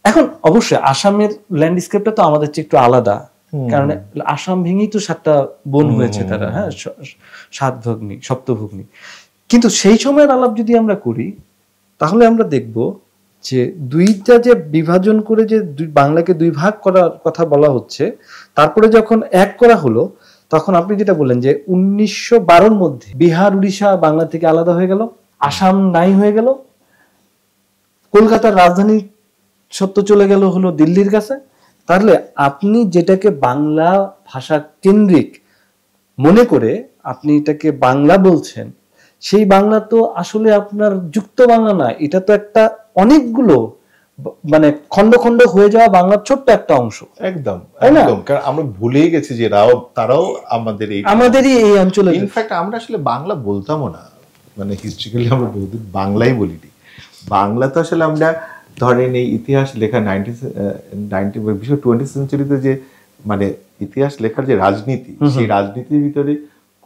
এখন অবশ্যই আসামের ল্যান্ডস্কেপটা তো আমাদের চেয়ে একটু আলাদা, কারণ আসাম ভেঙেই তো 7টা বোন হয়েছে তারা, 7 ভগ্নী, সপ্তভগ্নী। কিন্তু সেই সময়ের আলাপ যদি আমরা করি তাহলে আমরা দেখব যে দুইটা যে বিভাজন করে যে বাংলাকে দুই ভাগ করার কথা বলা হচ্ছে, তারপরে যখন এক করা হলো তখন আপনি যেটা বললেন যে 1912 মধ্যে বিহার, উড়িষ্যা বাংলা থেকে আলাদা হয়ে গেল, আসাম নাই হয়ে গেল, কলকাতার রাজধানী সত্য চলে গেল হলো দিল্লির কাছে। তাহলে আপনি যেটাকে বাংলা ভাষা কেন্দ্রিক মনে করে আপনি এটাকে বাংলা বলছেন, সেই বাংলা তো আসলে আপনার যুক্ত বাংলা না, এটা তো একটা অনেকগুলো মানে খন্ড খন্ড হয়ে যাওয়া বাংলার ছোট্ট একটা অংশ। একদম একদম, কারণ আমরা ভুলেই গেছি যে তারাও আমাদেরই এই অঞ্চলে। ইনফ্যাক্ট আমরা আসলে বাংলা বলতামও না, মানে হিস্ট্রিক্যালি আমরা বহুদিন বাংলাই বলিনি। বাংলা তো আসলে আমরা ধরেন এই ইতিহাস লেখা 20th সেঞ্চুরিতে যে মানে ইতিহাস লেখার যে রাজনীতি, সেই রাজনীতির ভিতরে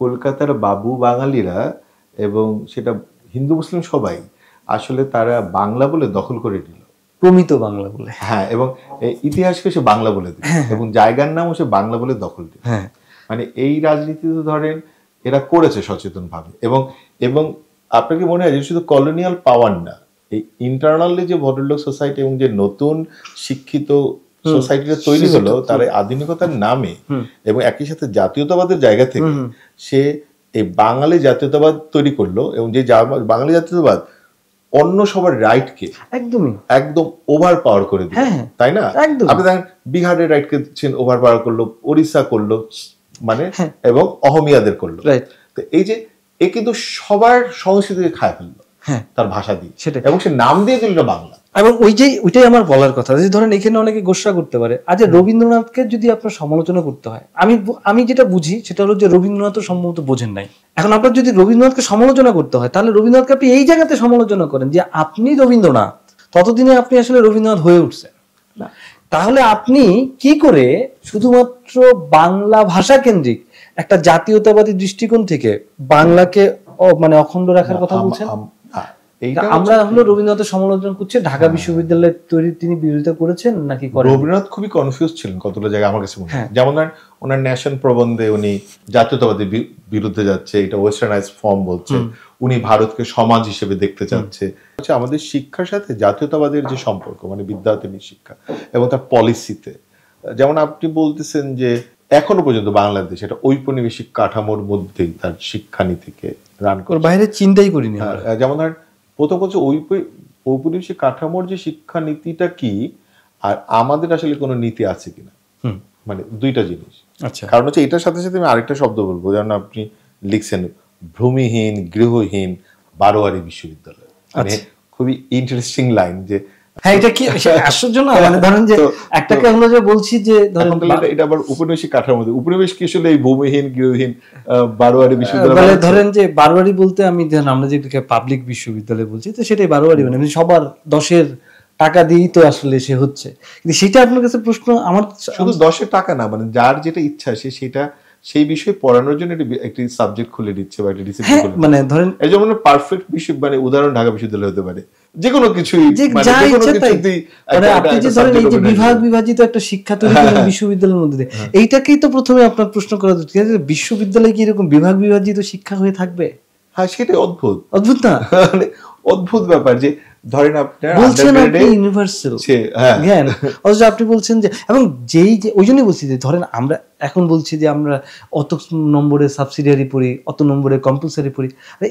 কলকাতার বাবু বাঙালিরা এবং সেটা হিন্দু মুসলিম সবাই আসলে তারা বাংলা বলে দখল করে নিল, প্রমিত বাংলা বলে। হ্যাঁ, এবং ইতিহাসকে সে বাংলা বলে দিল এবং জায়গার নামও সে বাংলা বলে দখল দিল। মানে এই রাজনীতি তো ধরেন এরা করেছে সচেতন ভাবে। এবং এবং আপনাকে মনে হয় যে শুধু কলোনিয়াল পাওয়ার না, এই ইন্টারনালি যে ভদ্রলোক সোসাইটি এবং যে নতুন শিক্ষিত সোসাইটিটা তৈরি হলো তার আধুনিকতার নামে এবং একই সাথে জাতীয়তাবাদের জায়গা থেকে সে এই বাঙালি জাতীয়তাবাদ তৈরি করলো, এবং যে বাঙালি জাতীয়তাবাদ অন্য সবার রাইটকে একদম ওভার পাওয়ার করে দিল, তাই না? আপনি দেখেন বিহারের রাইটকে ওভার পাওয়ার করলো, ওড়িশা করলো, মানে এবং অহমিয়াদের করলো। তো এই যে এ কিন্তু সবার সংস্কৃতিকে খায় ফেললো তার ভাষা দিয়ে, এবং সে নাম দিয়ে দিল বাংলা। এবং ওইটাই আমার বলার কথা, যে ধরেন এখানে অনেকে গোসা করতে পারে। আজ রবীন্দ্রনাথকে যদি আপনার সমালোচনা করতে হয়, আমি যেটা বুঝি সেটা হলো যে রবীন্দ্রনাথ সম্ভবত বোঝেন নাই। এখন আপনার যদি রবীন্দ্রনাথকে সমালোচনা করতে হয়, তাহলে রবীন্দ্রনাথকে আপনি এই জায়গাতে সমালোচনা করেন যে আপনি রবীন্দ্রনাথ, ততদিনে আপনি আসলে রবীন্দ্রনাথ হয়ে উঠছেন না। তাহলে আপনি কি করে শুধুমাত্র বাংলা ভাষা কেন্দ্রিক একটা জাতীয়তাবাদী দৃষ্টিকোণ থেকে বাংলাকে মানে অখণ্ড রাখার কথা বলছেন? আমরা হলো রবীন্দ্রনাথের সমালোচনা করছি, ঢাকা বিশ্ববিদ্যালয়ের তৈরি তিনি বিরোধিতা করেছেন নাকি করেন? রবীন্দ্রনাথ খুবই কনফিউজ ছিলেন কতগুলো জায়গায় আমার কাছে মনে হয়। যেমন ওনার ন্যাশন প্রবন্ধে উনি জাতীয়তাবাদের বিরুদ্ধে যাচ্ছে, এটা ওয়েস্টার্নাইজ ফর্ম বলছে, উনি ভারতকে সমাজ হিসেবে দেখতে চাচ্ছে। আমাদের শিক্ষার সাথে জাতীয়তাবাদের যে সম্পর্ক, মানে বিদ্যায়তনিক শিক্ষা এবং তার পলিসিতে, যেমন আপনি বলতেছেন যে এখনো পর্যন্ত বাংলাদেশ এটা ঔপনিবেশিক কাঠামোর মধ্যেই তার শিক্ষানীতিকে রান করে, বাইরে চিন্তাই করিনি। যেমন প্রথম হচ্ছে ঔপনিবেশিক কাঠামোর যে শিক্ষানীতিটা কি, আর আমাদের আসলে কোনো নীতি আছে কিনা, মানে দুইটা জিনিস। কারণ হচ্ছে এটার সাথে সাথে আমি আরেকটা শব্দ বলবো, যেমন আপনি লিখছেন ভূমিহীন গৃহহীন বারোয়ারি বিশ্ববিদ্যালয়, মানে খুবই ইন্টারেস্টিং লাইন। যে হ্যাঁ, এটা কি আশ্চর্য না? মানে ধরেন যে একটাকে আমরা যে বলছি যে ধরেন এটা আবার উপনিবেশিক কাঠামোর মধ্যে, উপনিবেশ কি আসলে এই ভূমিহীন গৃহহীন বারোয়ারি বিশ্ববিদ্যালয়? ধরেন যে বারোয়ারি বলতে আমি আমরা যেটাকে পাবলিক বিশ্ববিদ্যালয় বলছি, তো সেটাই বারোয়ারি, মানে সবার 10-এর টাকা দিয়েই তো আসলে সে হচ্ছে। কিন্তু সেটা আপনার কাছে প্রশ্ন, আমার শুধু 10-এর টাকা না, মানে যার যেটা ইচ্ছা সেটা সেই বিষয়ে পড়ানোর জন্য একটি সাবজেক্ট খুলে দিচ্ছে বা একটা ডিসিপ্লিন খুলে, মানে ধরেন এই যেমন পারফেক্ট বিষয়, মানে উদাহরণ ঢাকা বিশ্ববিদ্যালয় হতে পারে, যে কোনো কিছুই, মানে আপনি যে ধরেন এই যে বিভাগ বিভাজিত একটা শিক্ষা তৈরি করেন বিশ্ববিদ্যালয়ের মধ্যে, এইটাকেই তো প্রথমে আপনার প্রশ্ন করা উচিত, বিশ্ববিদ্যালয়ে কি এরকম বিভাগ বিভাজিত শিক্ষা হয়ে থাকবে? হ্যাঁ, সেটাই অদ্ভুত না? অদ্ভুত ব্যাপার যে ধরেন আপনার বলছেন আপনি ইউনিভার্সাল জ্ঞান, অথচ আপনি বলছেন যে, এবং যেই যে ওই জন্যই বলছি যে ধরেন আমরা এখন বলছি যে আমরা অত নম্বরে সাবসিডিয়ারি পড়ি, অত নম্বরে কম্পালসারি পড়ি,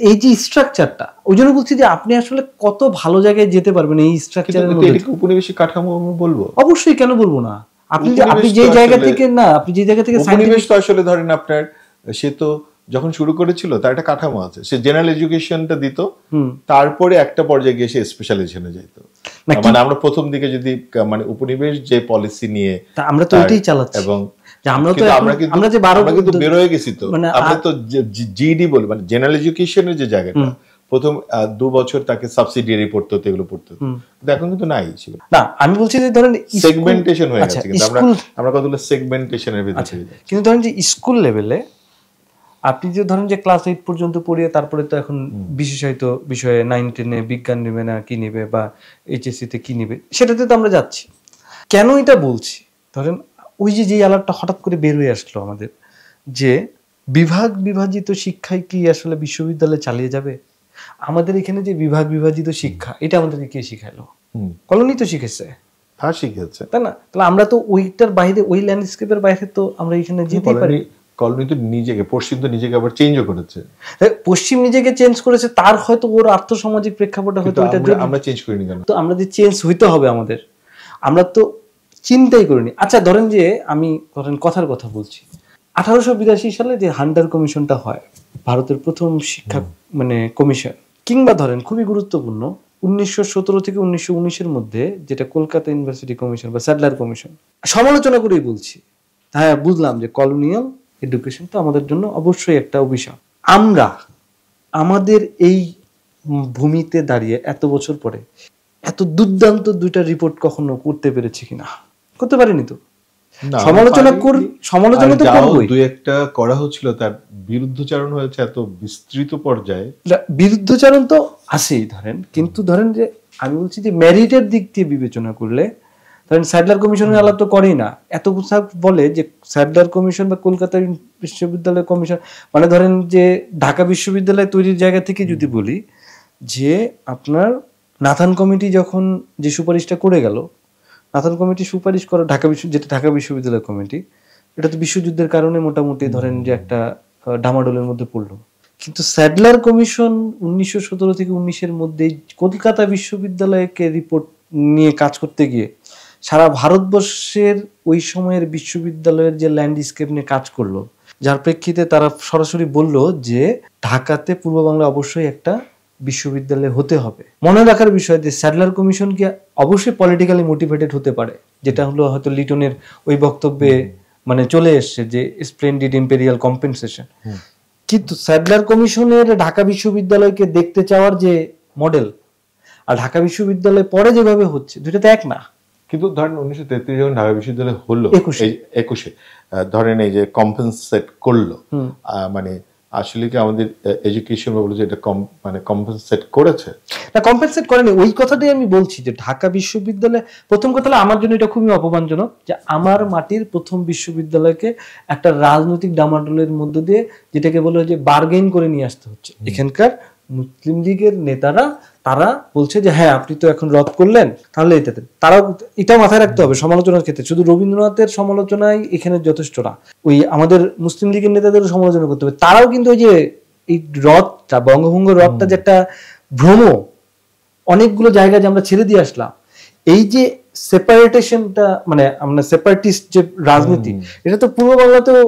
এই যে স্ট্রাকচারটা, ওই জন্য বলছি যে আপনি আসলে কত ভালো জায়গায় যেতে পারবেন এই স্ট্রাকচারের মধ্যে। এটা কি উপনিবেশিক কাঠামো আমি বলবো? অবশ্যই, কেন বলবো না? আপনি যে জায়গা থেকে উপনিবেশ তো আসলে ধরেন আপনার, সে তো যখন শুরু করেছিল তার একটা কাঠামো আছে, সে জেনারেল এডুকেশনটা দিত, তারপরে একটা পর্যায়ে গিয়ে সে স্পেশালাইজেশনে যেত। মানে আমরা প্রথম দিকে যদি মানে উপনিবেশ যে পলিসি নিয়ে আমরা তো এটাই চালাচ্ছি, এবং আমরা কিন্তু বের হয়ে গেছি, তো আমরা তো জিডি বলি, মানে জেনারেল এডুকেশনের যে জায়গাটা, প্রথম 2 বছর তাকে সাবসিডিয়ারি পড়তে হতো, এগুলো পড়তে হতো, কিন্তু এখন কিন্তু নাই ছিল। না, আমি বলছি যে ধরেন সেগমেন্টেশন হয়ে গেছে, কিন্তু আমরা কতগুলো সেগমেন্টেশনের ভিতরে। কিন্তু ধরেন যে স্কুল লেভেলে আপনি যে ধরেন যে ক্লাস 8 পর্যন্ত পড়িয়ে তারপরে তো এখন বিশেষায়িত বিষয়ে 9-10 বিজ্ঞান নেবে না কি নেবে বা এইচএসসি তে কি নেবে, সেটাতে তো আমরা যাচ্ছি। কেন এটা বলছি? ধরেন ওই যে আলাপটা হঠাৎ করে বের হয়ে আসলো আমাদের, যে বিভাগ বিভাজিত শিক্ষায় কি আসলে বিশ্ববিদ্যালয়ে চালিয়ে যাবে? আমাদের এখানে যে বিভাগ বিভাজিত শিক্ষা, এটা আমাদেরকে কে শিখাইলো? কলোনি তো শিখেছে, শিখেছে, তাই না? তাহলে আমরা তো ওইটার বাইরে, ওই ল্যান্ডস্কেপের বাইরে তো আমরা এখানে যেতে পারি। কলোনি তো নিজেকে, পশ্চিম তো নিজেকে আবার চেঞ্জও করেছে। পশ্চিম নিজেকে চেঞ্জ করেছে, তার হয়তো ওর আর্থসামাজিক প্রেক্ষাপটে হয়তো আমরা চেঞ্জ করিনি কেন? তো আমরা যে চেঞ্জ হইতে হবে আমাদের, আমরা তো চিন্তাই করিনি। আচ্ছা ধরেন যে আমি কথার কথা বলছি, 1882 সালে যে হান্টার কমিশনটা হয়, ভারতের প্রথম শিক্ষা মানে কমিশন, কিংবা ধরেন খুবই গুরুত্বপূর্ণ 1917 থেকে 1919-এর মধ্যে যেটা কলকাতা ইউনিভার্সিটি কমিশন বা স্যাডলার কমিশন, সমালোচনা করেই বলছি। হ্যাঁ বুঝলাম যে কলোনিয়াল এডুকেশন তো আমাদের জন্য অবশ্যই একটা অভিশাপ। আমরা আমাদের এই ভূমিতে দাঁড়িয়ে এত বছর পরে এত দুর্দান্ত দুইটা রিপোর্ট কখনো করতে পেরেছি কিনা? করতে পারিনি তো। সমালোচনা তো করবই। দুই একটা করা হচ্ছিল, তার বিরুদ্ধচারণ হয়েছে এত বিস্তৃত পর্যায়ে। বিরুদ্ধচারণ তো আছেই ধরেন, কিন্তু ধরেন যে আমি বলছি যে মেরিটের দিক দিয়ে বিবেচনা করলে ধরেন স্যাডলার কমিশনের আলাপ তো করেই না। এত বলে যে স্যাডলার কমিশন বা কলকাতা বিশ্ববিদ্যালয় কমিশন, মানে ধরেন যে ঢাকা বিশ্ববিদ্যালয় তৈরির জায়গা থেকে যদি বলি যে আপনার নাথান কমিটি যখন যে সুপারিশটা করে গেল, নাথান কমিটি সুপারিশ করা যেটা ঢাকা বিশ্ববিদ্যালয় কমিটি, এটা তো বিশ্বযুদ্ধের কারণে মোটামুটি ধরেন যে একটা ডামাডোলের মধ্যে পড়লো। কিন্তু স্যাডলার কমিশন 1917 থেকে 19-এর মধ্যে কলকাতা বিশ্ববিদ্যালয়কে রিপোর্ট নিয়ে কাজ করতে গিয়ে সারা ভারতবর্ষের ওই সময়ের বিশ্ববিদ্যালয়ের যে ল্যান্ডস্কেপ নিয়ে কাজ করলো, যার প্রেক্ষিতে তারা সরাসরি বলল যে ঢাকাতে পূর্ব বাংলা অবশ্যই একটা বিশ্ববিদ্যালয় হতে হবে। মনে রাখার বিষয় যে স্যাডলার কমিশন কি অবশ্যই পলিটিক্যালি মোটিভেটেড হতে পারে, যেটা হলো হয়তো লিটনের ওই বক্তব্যে মানে চলে এসছে যে স্প্লেন্ডিড ইম্পেরিয়াল কম্পেনসেশন, কিন্তু স্যাডলার কমিশনের ঢাকা বিশ্ববিদ্যালয়কে দেখতে চাওয়ার যে মডেল আর ঢাকা বিশ্ববিদ্যালয় পরে যেভাবে হচ্ছে, দুইটা তো এক না। কিন্তু ধরেন 1933 যখন ঢাকা বিশ্ববিদ্যালয় হলো, 21-এ ধরেন এই যে কম্পেনসেট করলো, মানে আসলে কি আমাদের এডুকেশন বলে যে এটা মানে কম্পেনসেট করেছে না? কম্পেনসেট করেনি, ওই কথাটাই আমি বলছি যে ঢাকা বিশ্ববিদ্যালয় প্রথম কথা আমার জন্য এটা খুবই অপমানজনক যে আমার মাটির প্রথম বিশ্ববিদ্যালয়কে একটা রাজনৈতিক ডামাডোলের মধ্য দিয়ে, যেটাকে বলে যে বার্গেইন করে নিয়ে আসতে হচ্ছে। এখানকার মুসলিম লীগের নেতারা তারা বলছে যে হ্যাঁ আপনি তো এখন রদ করলেন, তাহলে এটাতে তারা এটা মাথায় রাখতে হবে সমালোচনার ক্ষেত্রে। শুধু রবীন্দ্রনাথের সমালোচনাই এখানে যথেষ্ট না, ওই আমাদের মুসলিম লীগের নেতাদেরও সমালোচনা করতে হবে। তারাও কিন্তু ওই যে এই রদটা, বঙ্গভঙ্গ রদটা যে একটা ভ্রম, অনেকগুলো জায়গায় যে আমরা ছেড়ে দিয়ে আসলাম, এই যে সেপারেটেশনটা মানে আমরা সেপারেটিস্ট যে রাজনীতি, এটা তো পূর্ব বাংলাতেও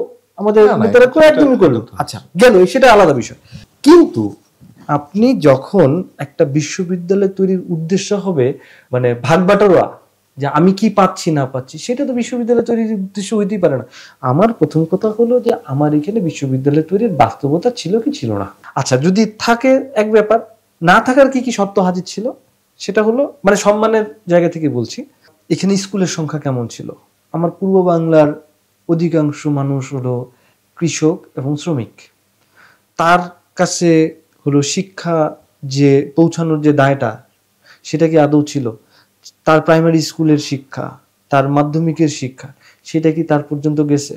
আমাদের নেতারা তো একদমই করলো। আচ্ছা গেল, সেটা আলাদা বিষয়। কিন্তু আপনি যখন একটা বিশ্ববিদ্যালয় তৈরির উদ্দেশ্য হবে মানে ভাগবাটোয়ারা, যে আমি কি পাচ্ছি না পাচ্ছি, সেটা তো বিশ্ববিদ্যালয় তৈরির উদ্দেশ্য হইতেই পারে না। আমার প্রথম কথা হলো যে আমার এখানে বিশ্ববিদ্যালয় তৈরির বাস্তবতা ছিল কি ছিল না। আচ্ছা যদি থাকে এক ব্যাপার, না থাকার কি কি শর্ত হাজির ছিল, সেটা হলো মানে সম্মানের জায়গা থেকে বলছি, এখানে স্কুলের সংখ্যা কেমন ছিল। আমার পূর্ব বাংলার অধিকাংশ মানুষ হলো কৃষক এবং শ্রমিক, তার কাছে হলো শিক্ষা যে পৌঁছানোর যে দায়টা, সেটা কি আদৌ ছিল? তার প্রাইমারি স্কুলের শিক্ষা, তার মাধ্যমিকের শিক্ষা, সেটা কি তার পর্যন্ত গেছে?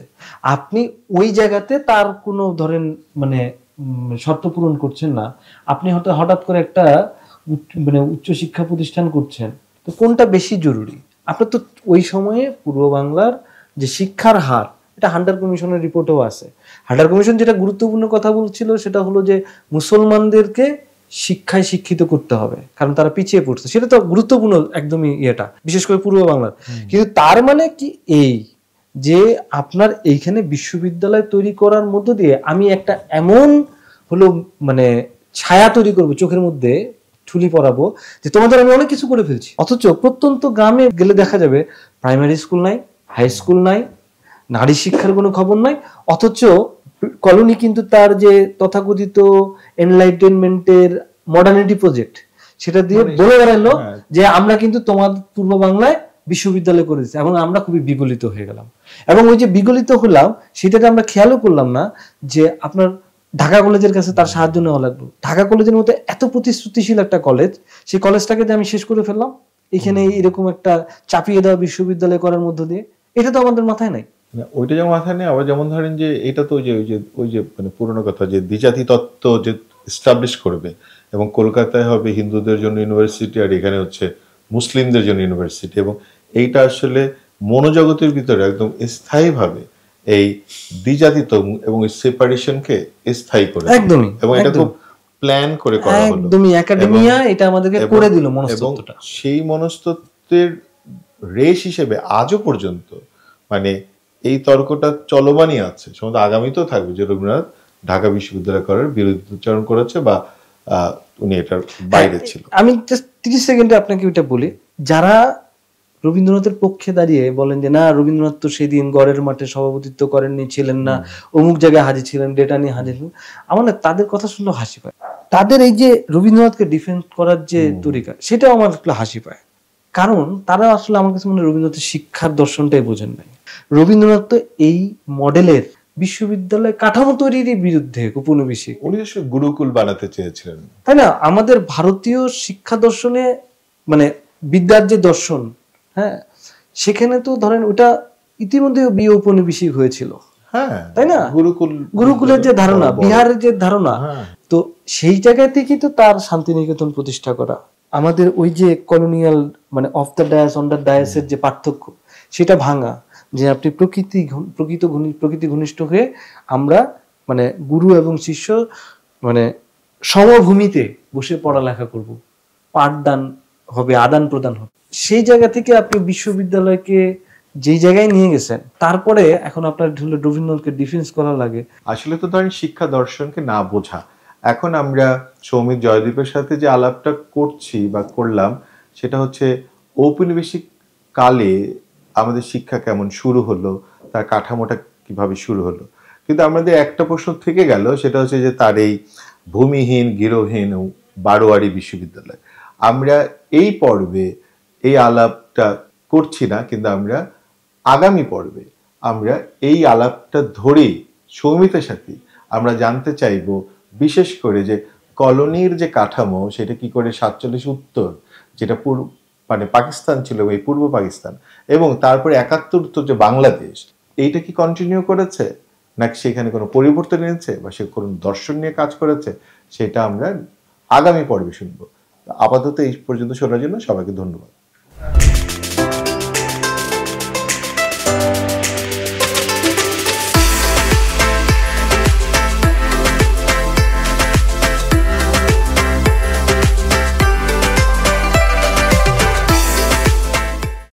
আপনি ওই জায়গাতে তার কোনো ধরেন মানে শর্ত পূরণ করছেন না, আপনি হয়তো হঠাৎ করে একটা মানে উচ্চ শিক্ষা প্রতিষ্ঠান করছেন, তো কোনটা বেশি জরুরি? আপনার তো ওই সময়ে পূর্ব বাংলার যে শিক্ষার হার, এটা হান্টার কমিশনের রিপোর্টেও আছে। হান্টার কমিশন যেটা গুরুত্বপূর্ণ কথা বলছিল সেটা হলো যে মুসলমানদেরকে শিক্ষায় শিক্ষিত করতে হবে, কারণ তারা পিছিয়ে পড়ছে। সেটা তো গুরুত্বপূর্ণ একদমই ইয়েটা, বিশেষ করে পূর্ব বাংলার। কিন্তু তার মানে কি এই যে আপনার এইখানে বিশ্ববিদ্যালয় তৈরি করার মধ্য দিয়ে আমি একটা এমন হলো মানে ছায়া তৈরি করবো, চোখের মধ্যে ঠুলি পরাবো যে তোমাদের আমি অনেক কিছু করে ফেলছি। অথচ প্রত্যন্ত গ্রামে গেলে দেখা যাবে প্রাইমারি স্কুল নাই, হাই স্কুল নাই, নারী শিক্ষার কোনো খবর নাই। অথচ কলোনি কিন্তু তার যে তথাকথিত এনলাইটেনমেন্টের মডার্নিটি প্রজেক্ট, সেটা দিয়ে বলে বেড়ালো যে আমরা কিন্তু তোমার পূর্ব বাংলায় বিশ্ববিদ্যালয় করে দিচ্ছি, এবং আমরা খুবই বিগলিত হয়ে গেলাম। এবং ওই যে বিগলিত হলাম সেটাকে আমরা খেয়ালও করলাম না যে আপনার ঢাকা কলেজের কাছে তার সাহায্য নেওয়া লাগলো। ঢাকা কলেজের মতো এত প্রতিশ্রুতিশীল একটা কলেজ, সেই কলেজটাকে যে আমি শেষ করে ফেললাম এখানে এরকম একটা চাপিয়ে দেওয়া বিশ্ববিদ্যালয় করার মধ্য দিয়ে, এটা তো আমাদের মাথায় নাই। ওইটা যেমন মাথায় নেই, আবার যেমন ধরেন যে এটা তো ওই যে মানে পুরোনো কথা যে দ্বিজাতি তত্ত্ব যে এস্টাবলিশ করবে, এবং কলকাতায় হবে হিন্দুদের জন্য ইউনিভার্সিটি আর এখানে হচ্ছে মুসলিমদের জন্য ইউনিভার্সিটি, এবং এইটা আসলে মনোজগতের ভিতরে একদম স্থায়ীভাবে এই দ্বিজাতিত্ব এবং সেপারেশনকে স্থায়ী করে একদমই, এবং এটা খুব প্ল্যান করে করা হলো। একদমই একাডেমিয়া এটা আমাদেরকে করে দিল এবং মনস্তত্ত্বটা। সেই মনস্তত্ত্বের রেশ হিসেবে আজও পর্যন্ত মানে এই তর্কটা চলমানই আছে, সম্ভবত আগামীতেও থাকবে যে রবীন্দ্রনাথ ঢাকা বিশ্ববিদ্যালয় করার বিরোধিতাচরণ করেছে বা উনি এটার বাইরে ছিল। আমি জাস্ট 30 সেকেন্ডে আপনাকে ওইটা বলি, যারা রবীন্দ্রনাথের পক্ষে দাঁড়িয়ে বলেন যে না রবীন্দ্রনাথ তো সেদিন গড়ের মাঠে সভাপতিত্ব করেননি, ছিলেন না, অমুক জায়গায় হাজির ছিলেন, ডেটা নিয়ে হাজির ছিলেন, আমার না তাদের কথা শুনলে হাসি পায়। তাদের এই যে রবীন্দ্রনাথকে ডিফেন্ড করার যে তরিকা, সেটাও আমার আসলে হাসি পায়। কারণ তারা আসলে আমার কাছে মনে হয় রবীন্দ্রনাথের শিক্ষার দর্শনটাই বোঝেন নাই। রবীন্দ্রনাথ তো এই মডেলের বিশ্ববিদ্যালয় কাঠামো তৈরির বিরুদ্ধে উপনিবেশিক, উনি গুরুকুল বানাতে চেয়েছিলেন, তাই না? আমাদের ভারতীয় শিক্ষা দর্শনে মানে বিদ্যার যে দর্শন, হ্যাঁ, সেখানে তো ধরেন ওটা ইতিমধ্যে উপনিবেশিক হয়েছিল, হ্যাঁ, তাই না? গুরুকুলের যে ধারণা, বিহারের যে ধারণা, তো সেই জায়গা থেকেই তো তার শান্তিনিকেতন প্রতিষ্ঠা করা। আমাদের ওই যে কলোনিয়াল মানে of the dais on the ডায়াসের যে পার্থক্য, সেটা ভাঙা, যে আপনি প্রকৃতি ঘনিষ্ঠ হয়ে আমরা মানে গুরু এবং শিষ্য মানে সমভূমিতে বসে পড়ালেখা করব, পাঠদান হবে, আদান প্রদান হবে। সেই জায়গা থেকে আপনি বিশ্ববিদ্যালয়কে যেই জায়গায় নিয়ে গেছেন, তারপরে এখন আপনার রবীন্দ্রনাথকে ডিফেন্স করা লাগে। আসলে তো ধরেন শিক্ষা দর্শনকে না বোঝা। এখন আমরা সৌমিক জয়দীপের সাথে যে আলাপটা করছি বা করলাম, সেটা হচ্ছে ঔপনিবেশিক কালে আমাদের শিক্ষা কেমন শুরু হলো, তার কাঠামোটা কিভাবে শুরু হলো। কিন্তু আমাদের একটা প্রশ্ন থেকে গেল, সেটা হচ্ছে যে তার এই ভূমিহীন গৃহহীন বারোয়ারি বিশ্ববিদ্যালয়। আমরা এই পর্বে এই আলাপটা করছি না, কিন্তু আমরা আগামী পর্বে আমরা এই আলাপটা ধরেই সৌমিতের সাথে আমরা জানতে চাইব, বিশেষ করে যে কলোনির যে কাঠামো সেটা কি করে 47 উত্তর, যেটা মানে পাকিস্তান ছিল, এই পূর্ব পাকিস্তান, এবং তারপরে 71 উত্তর যে বাংলাদেশ, এইটা কি কন্টিনিউ করেছে নাকি সেখানে কোনো পরিবর্তন এনেছে বা সে কোনো দর্শন নিয়ে কাজ করেছে, সেটা আমরা আগামী পর্বে শুনবো। আপাতত এই পর্যন্ত শোনার জন্য সবাইকে ধন্যবাদ।